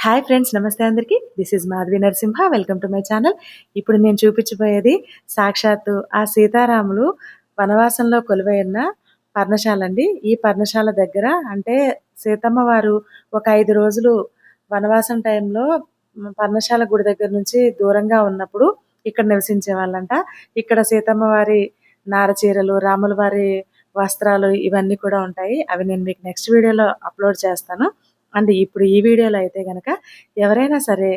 Hi friends, నమస్తే అందరికీ. This is Madhavi Narasimha. Welcome to my channel. ఇప్పుడు నేను చూపించబోయేది సాక్షాత్తు ఆ సీతారాములు వనవాసంలో కొలువై ఉన్న పర్ణశాల అండి. ఈ పర్ణశాల దగ్గర అంటే సీతమ్మ వారు ఒక 5 రోజులు వనవాసం టైంలో పర్ణశాల గుడి దగ్గర నుంచి దూరంగా ఉన్నప్పుడు ఇక్కడ నివసించేవాళ్ళంట. ఇక్కడ సీతమ్మ వారి నారచీరలు, రాముల వారి వస్త్రాలు ఇవన్నీ కూడా ఉంటాయి. అవి నేను మీకు నెక్స్ట్ వీడియోలో అప్లోడ్ చేస్తాను. అండ్ ఇప్పుడు ఈ వీడియోలో అయితే గనక ఎవరైనా సరే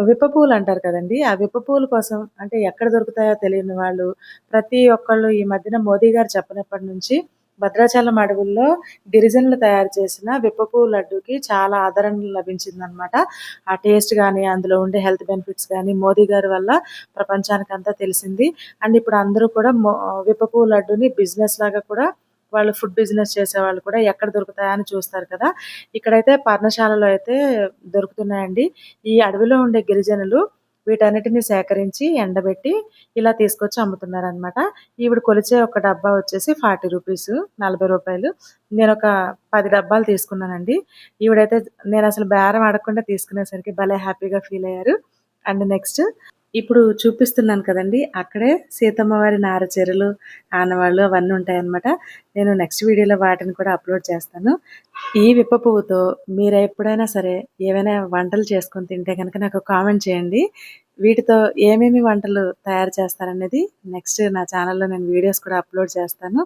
విప్ప పూలు అంటారు కదండీ! ఆ విప్ప పూల కోసం అంటే ఎక్కడ దొరుకుతాయో తెలియని వాళ్ళు ప్రతి ఒక్కళ్ళు ఈ మధ్యన మోదీ గారు చెప్పినప్పటి నుంచి భద్రాచలం అడవుల్లో గిరిజనులు తయారు చేసిన విప్ప పువ్వు లడ్డూకి చాలా ఆదరణ లభించిందనమాట. ఆ టేస్ట్ గాని, అందులో ఉండే హెల్త్ బెనిఫిట్స్ గాని మోదీ గారి వల్ల ప్రపంచానికంతా తెలిసింది. అండ్ ఇప్పుడు అందరూ కూడా విప్ప పువ్వు లడ్డూని బిజినెస్ లాగా కూడా వాళ్ళు ఫుడ్ బిజినెస్ చేసేవాళ్ళు కూడా ఎక్కడ దొరుకుతాయా అని చూస్తారు కదా! ఇక్కడైతే పర్ణశాలలో అయితే దొరుకుతున్నాయండి. ఈ అడవిలో ఉండే గిరిజనులు వీటన్నిటిని సేకరించి, ఎండబెట్టి ఇలా తీసుకొచ్చి అమ్ముతున్నారనమాట. ఈవిడ కొలిచే ఒక డబ్బా వచ్చేసి రూ. 40 40. నేనొక 10 డబ్బాలు తీసుకున్నానండి. ఈవిడైతే నేనసలు బేరం అడగకుండా తీసుకునేసరికి భలే హ్యాపీగా ఫీలయ్యారు. అండ్ నెక్స్ట్ ఇప్పుడు చూపిస్తున్నాను కదండీ! అక్కడే సీతమ్మ వారి నారచీరలు, ఆనవాళ్ళు అవన్నీ ఉంటాయన్నమాట. నేను నెక్స్ట్ వీడియోలో వాటిని కూడా అప్లోడ్ చేస్తాను. ఈ విప్ప పువ్వుతో మీరెప్పుడైనా సరే ఏవైనా వంటలు చేసుకొని తింటే గనక నాకు కామెంట్ చేయండి. వీటితో ఏమేమి వంటలు తయారు చేస్తారనేది నెక్స్ట్ నా ఛానల్‌లో నేను వీడియోస్ కూడా అప్లోడ్ చేస్తాను.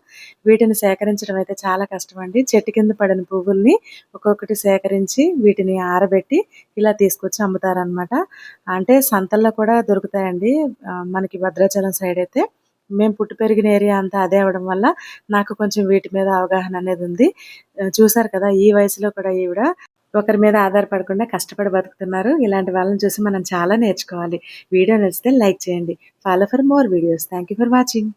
వీటిని సేకరించడం అయితే చాలా కష్టమండి. చెట్టు కింద పడిన పువ్వుల్ని ఒక్కొక్కటి సేకరించి వీటిని ఆరబెట్టి ఇలా తీసుకొచ్చి అమ్ముతారనమాట. అంటే సంతల్లో కూడా దొరుకుతాయండి. మనకి భద్రాచలం సైడ్ అయితే. మేము పుట్టి పెరిగిన ఏరియా అంతా అదే అవ్వడం వల్ల నాకు కొంచెం వీటి మీద అవగాహన అనేది ఉంది. చూసారు కదా! ఈ వయసులో కూడా ఈవిడ ఒకరి మీద ఆధారపడకుండా కష్టపడి బతుకుతున్నారు. ఇలాంటి వాళ్ళని చూసి మనం చాలా నేర్చుకోవాలి. వీడియో నచ్చితే లైక్ చేయండి. Follow for more videos. Thank you for watching.